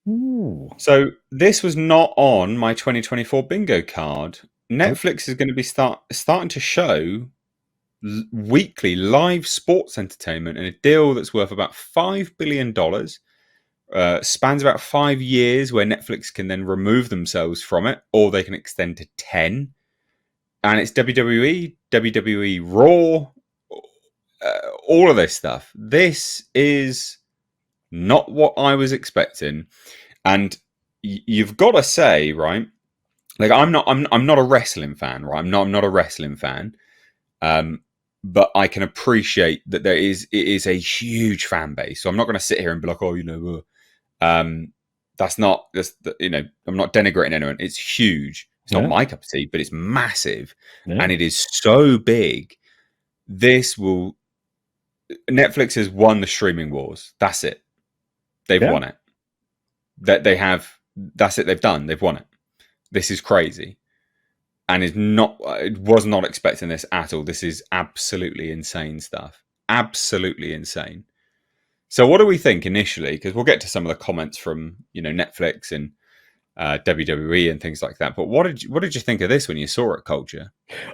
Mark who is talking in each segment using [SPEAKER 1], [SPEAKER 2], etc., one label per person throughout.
[SPEAKER 1] Ooh.
[SPEAKER 2] So this was not on my 2024 bingo card.
[SPEAKER 1] Oh,
[SPEAKER 2] Netflix is going to be starting to show weekly live sports entertainment in a deal that's worth about $5 billion. Spans about 5 years, where Netflix can then remove themselves from it, or they can extend to 10. And it's WWE, WWE Raw, all of this stuff. This is not what I was expecting, and you've got to say, right? Like I'm not a wrestling fan, right? I'm not a wrestling fan. Um, but I can appreciate that it is a huge fan base. So I'm not going to sit here and be like, oh, that's not I'm not denigrating anyone. It's huge. It's not
[SPEAKER 1] yeah,
[SPEAKER 2] my cup of tea, but it's massive,
[SPEAKER 1] yeah,
[SPEAKER 2] and it is so big. This will Netflix has won the streaming wars. That's it. They've
[SPEAKER 1] yeah.
[SPEAKER 2] won it. That they have. That's it. They've done. They've won it. This is crazy, and is not. I was not expecting this at all. This is absolutely insane stuff. Absolutely insane. So, what do we think initially? Because we'll get to some of the comments from Netflix and WWE and things like that. But what did you think of this when you saw it, Culture?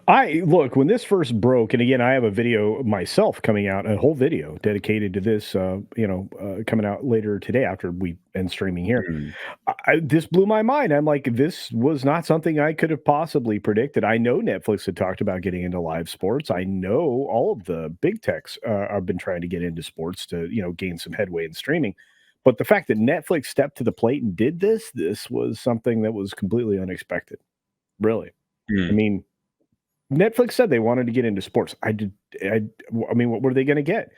[SPEAKER 1] I look when this first broke, and again, I have a video myself coming out, a whole video dedicated to this. Coming out later today after we end streaming here.
[SPEAKER 2] Mm.
[SPEAKER 1] This blew my mind. I'm like, this was not something I could have possibly predicted. I know Netflix had talked about getting into live sports. I know all of the big techs have been trying to get into sports to gain some headway in streaming. But the fact that Netflix stepped to the plate and did this was something that was completely unexpected. Really, I
[SPEAKER 2] Mm.
[SPEAKER 1] mean, Netflix said they wanted to get into sports. I mean, what were they going to get?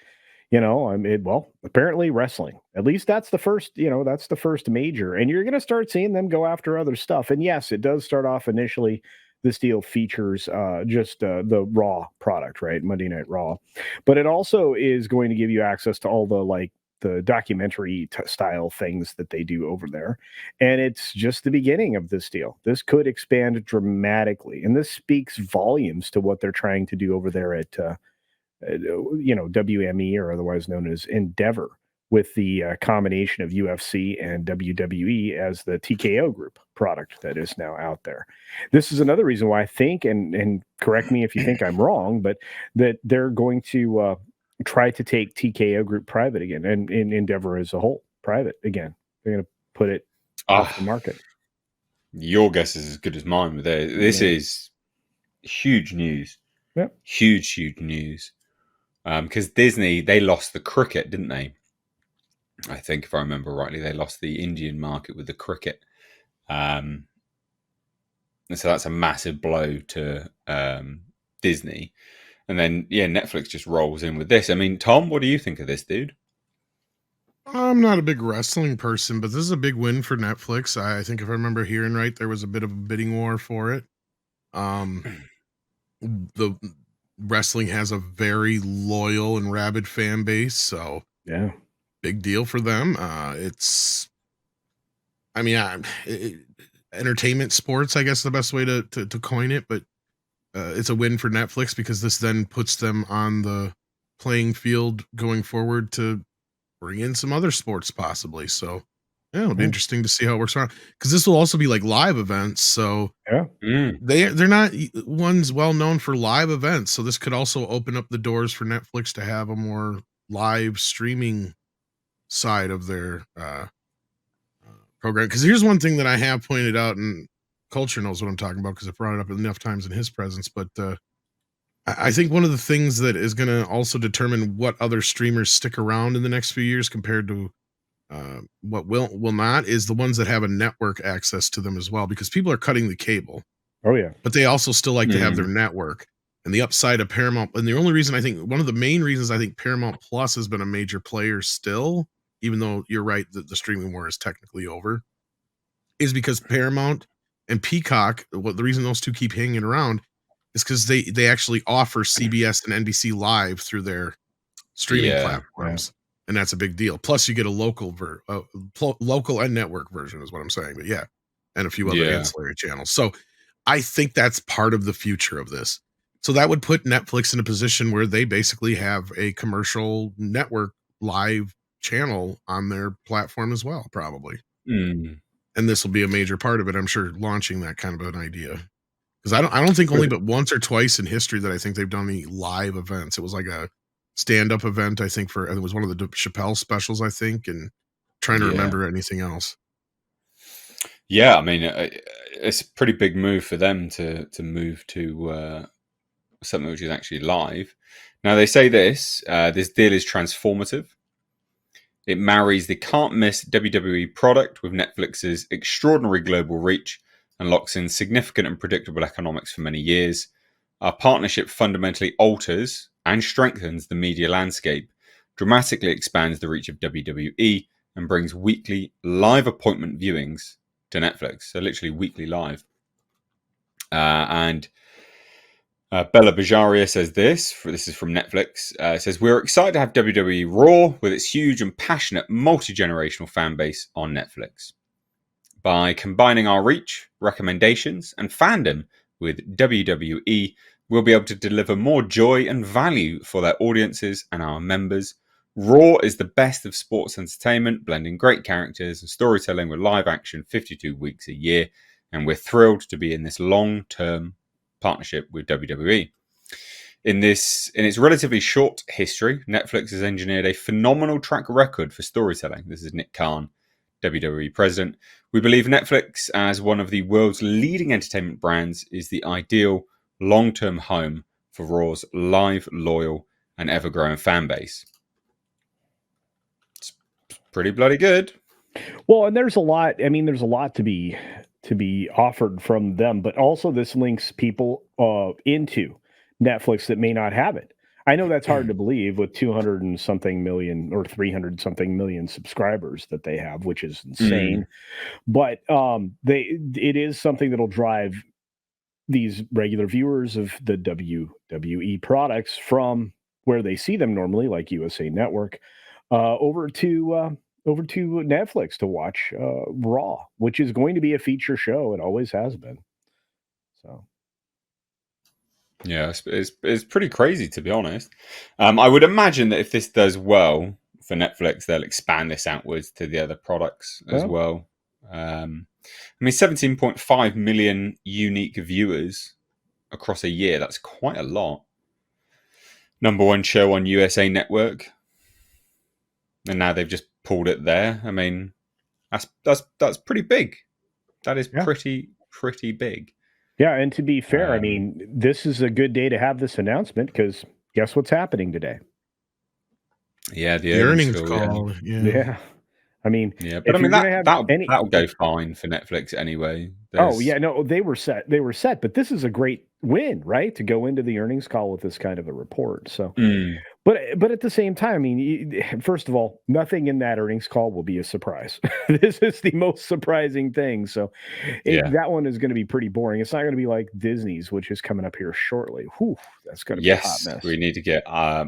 [SPEAKER 1] I mean, well, apparently wrestling. At least that's the first, that's the first major. And you're going to start seeing them go after other stuff. And yes, it does start off initially. This deal features just the Raw product, right? Monday Night Raw. But it also is going to give you access to all the documentary style things that they do over there. And it's just the beginning of this deal. This could expand dramatically. And this speaks volumes to what they're trying to do over there at WME, or otherwise known as Endeavor, with the combination of UFC and WWE as the TKO group product that is now out there. This is another reason why I think, and correct me if you think I'm wrong, but that they're going to try to take TKO group private again, and in Endeavor as a whole private again. They're going to put it off the
[SPEAKER 2] Ah,
[SPEAKER 1] market.
[SPEAKER 2] your guess is as good as mine with it. This
[SPEAKER 1] Yeah.
[SPEAKER 2] is huge news.
[SPEAKER 1] Yeah.
[SPEAKER 2] Huge news. Because Disney, they lost the cricket, didn't they? I think, if I remember rightly, they lost the Indian market with the cricket. Um, and so that's a massive blow to Disney. And then, yeah, Netflix just rolls in with this. I mean, Tom, what do you think of this, dude?
[SPEAKER 3] I'm not a big wrestling person, but this is a big win for Netflix. I think if I remember hearing right, there was a bit of a bidding war for it. Um, the wrestling has a very loyal and rabid fan base, so
[SPEAKER 1] Yeah.
[SPEAKER 3] big deal for them. It's, I mean, entertainment sports, I guess, is the best way to coin it, but it's a win for Netflix because this then puts them on the playing field going forward to bring in some other sports possibly. So yeah, it'll be
[SPEAKER 1] Yeah.
[SPEAKER 3] interesting to see how it works around because this will also be like live events. So
[SPEAKER 1] Yeah.
[SPEAKER 2] Mm.
[SPEAKER 3] they're not ones well known for live events. So this could also open up the doors for Netflix to have a more live streaming side of their program. Because here's one thing that I have pointed out, and Culture knows what I'm talking about because I brought it up enough times in his presence. But I think one of the things that is going to also determine what other streamers stick around in the next few years compared to what will not is the ones that have a network access to them as well, because people are cutting the cable,
[SPEAKER 1] Oh yeah.
[SPEAKER 3] but they also still like to have their
[SPEAKER 2] Mm.
[SPEAKER 3] network. And the upside of Paramount, and the only reason I think one of the main reasons I think Paramount Plus has been a major player still, even though you're right that the streaming war is technically over, is because Paramount and Peacock, what the reason those two keep hanging around is because they actually offer CBS and NBC Live through their streaming
[SPEAKER 2] Yeah.
[SPEAKER 1] Yeah.
[SPEAKER 3] platforms, and that's a big deal. Plus, you get a local and network version, is what I'm saying. But yeah, and a few other
[SPEAKER 2] Yeah.
[SPEAKER 3] ancillary channels. So I think that's part of the future of this. So that would put Netflix in a position where they basically have a commercial network live channel on their platform as well, probably.
[SPEAKER 2] Mm.
[SPEAKER 3] and this will be a major part of it. I'm sure launching that kind of an idea. Because I don't think only but once or twice in history that I think they've done any live events. It was like a stand-up event, I think, and it was one of the Chappelle specials, I think, and trying to
[SPEAKER 2] Yeah.
[SPEAKER 3] remember anything else.
[SPEAKER 2] Yeah, I mean, it's a pretty big move for them to move to something which is actually live. Now they say this deal is transformative. It marries the can't miss WWE product with Netflix's extraordinary global reach and locks in significant and predictable economics for many years. Our partnership fundamentally alters and strengthens the media landscape, dramatically expands the reach of WWE, and brings weekly live appointment viewings to Netflix. So literally weekly live. And Bella Bajaria says this. This is from Netflix. It says, we're excited to have WWE Raw with its huge and passionate multi-generational fan base on Netflix. By combining our reach, recommendations, and fandom with WWE, we'll be able to deliver more joy and value for their audiences and our members. Raw is the best of sports entertainment, blending great characters and storytelling with live action 52 weeks a year. And we're thrilled to be in this long-term partnership with WWE. In its relatively short history, Netflix has engineered a phenomenal track record for storytelling. This is Nick Khan, WWE president. We believe Netflix, as one of the world's leading entertainment brands, is the ideal long-term home for Raw's live, loyal, and ever-growing fan base. It's pretty bloody good.
[SPEAKER 1] Well, and there's a lot. I mean, there's a lot to be offered from them, but also this links people into Netflix that may not have it. I know that's hard to believe with 200 and something million or 300 something million subscribers that they have, which is insane. But it is something that'll drive these regular viewers of the WWE products from where they see them normally, like USA Network, over to Netflix to watch Raw, which is going to be a feature show. It always has been. So,
[SPEAKER 2] yeah, it's pretty crazy, to be honest. I would imagine that if this does well for Netflix, they'll expand this outwards to the other products as well. I mean, 17.5 million unique viewers across a year. That's quite a lot. Number one show on USA Network, and now they've just pulled it there. I mean, that's pretty big. That is pretty big.
[SPEAKER 1] Yeah, and to be fair, I mean, this is a good day to have this announcement because guess what's happening today?
[SPEAKER 2] Yeah,
[SPEAKER 3] the earnings call.
[SPEAKER 1] Yeah. I mean,
[SPEAKER 2] but I mean that'll
[SPEAKER 1] any...
[SPEAKER 2] go fine for Netflix anyway.
[SPEAKER 1] Oh yeah, no, they were set, but this is a great win, right? To go into the earnings call with this kind of a report. So, but at the same time, I mean, first of all, nothing in that earnings call will be a surprise. This is the most surprising thing. So, that one is going to be pretty boring. It's not going to be like Disney's, which is coming up here shortly. Whew, that's going to be a hot mess.
[SPEAKER 2] We need to get
[SPEAKER 1] hot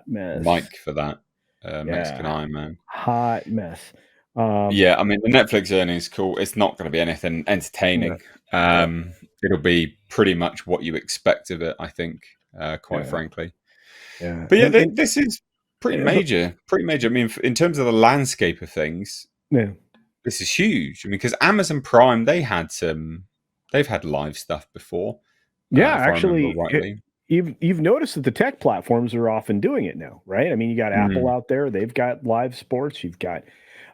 [SPEAKER 1] mess.
[SPEAKER 2] Mike for that. Mexican Iron Man.
[SPEAKER 1] Hot mess.
[SPEAKER 2] I mean, the Netflix earnings call, it's not going to be anything entertaining. It'll be pretty much what you expect of it, I think, quite frankly.
[SPEAKER 1] Yeah.
[SPEAKER 2] But this is pretty major. Pretty major. I mean, in terms of the landscape of things, this is huge. I mean, because Amazon Prime, they've had live stuff before.
[SPEAKER 1] Yeah, actually, you've noticed that the tech platforms are often doing it now, right? I mean, you got Apple out there; they've got live sports. You've got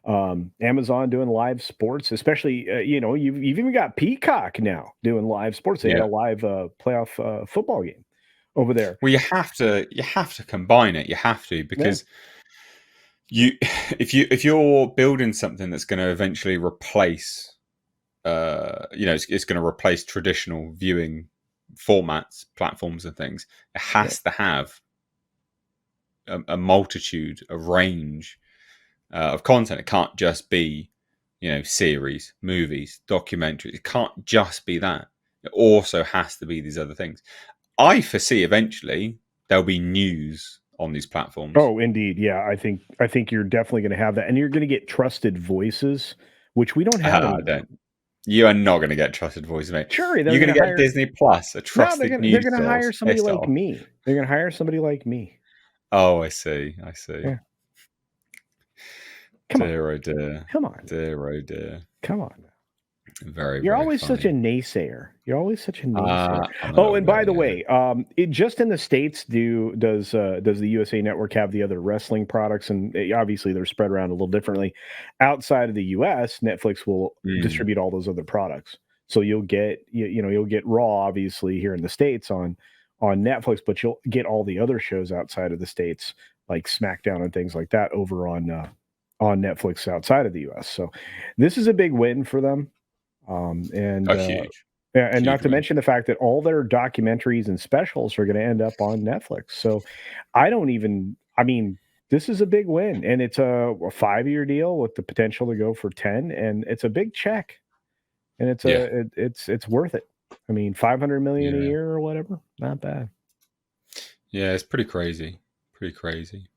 [SPEAKER 1] Amazon doing live sports, especially you've even got Peacock now doing live sports. They had a live playoff football game over there.
[SPEAKER 2] Well, you have to combine it. You have to, because if you're building something that's going to eventually replace, it's going to replace traditional viewing formats, platforms, and things. It has to have a multitude, a range of content. It can't just be, series, movies, documentaries. It can't just be that. It also has to be these other things. I foresee eventually there'll be news on these platforms.
[SPEAKER 1] Oh, indeed. Yeah, I think you're definitely going to have that, and you're going to get trusted voices, which we don't have anymore.
[SPEAKER 2] You are not going to get trusted voices, mate.
[SPEAKER 1] Sure,
[SPEAKER 2] you're going to get Disney Plus, a trusted news.
[SPEAKER 1] They're going to hire somebody like me. They're going to hire somebody like me.
[SPEAKER 2] Oh, I see.
[SPEAKER 1] Yeah. Come on.
[SPEAKER 2] Dear, oh dear.
[SPEAKER 1] Come on.
[SPEAKER 2] Dear, oh dear.
[SPEAKER 1] Come on.
[SPEAKER 2] Very,
[SPEAKER 1] You're
[SPEAKER 2] very
[SPEAKER 1] always
[SPEAKER 2] funny.
[SPEAKER 1] such a naysayer. You're always such a naysayer.
[SPEAKER 2] I'm a
[SPEAKER 1] Oh,
[SPEAKER 2] little
[SPEAKER 1] and
[SPEAKER 2] bit,
[SPEAKER 1] by the
[SPEAKER 2] yeah.
[SPEAKER 1] way, just in the States, does the USA Network have the other wrestling products? And obviously, they're spread around a little differently. Outside of the US, Netflix will distribute all those other products. So you'll get you'll get Raw obviously here in the States on Netflix, but you'll get all the other shows outside of the States like SmackDown and things like that over on Netflix outside of the US. So this is a big win for them. And
[SPEAKER 2] Huge.
[SPEAKER 1] and not
[SPEAKER 2] Huge
[SPEAKER 1] to
[SPEAKER 2] win.
[SPEAKER 1] mention the fact that all their documentaries and specials are going to end up on Netflix. So I mean, this is a big win, and it's a 5-year deal with the potential to go for 10, and it's a big check, and it's worth it. I mean, 500 million a
[SPEAKER 2] Yeah.
[SPEAKER 1] year or whatever, not bad.
[SPEAKER 2] Yeah, it's pretty crazy. Pretty crazy.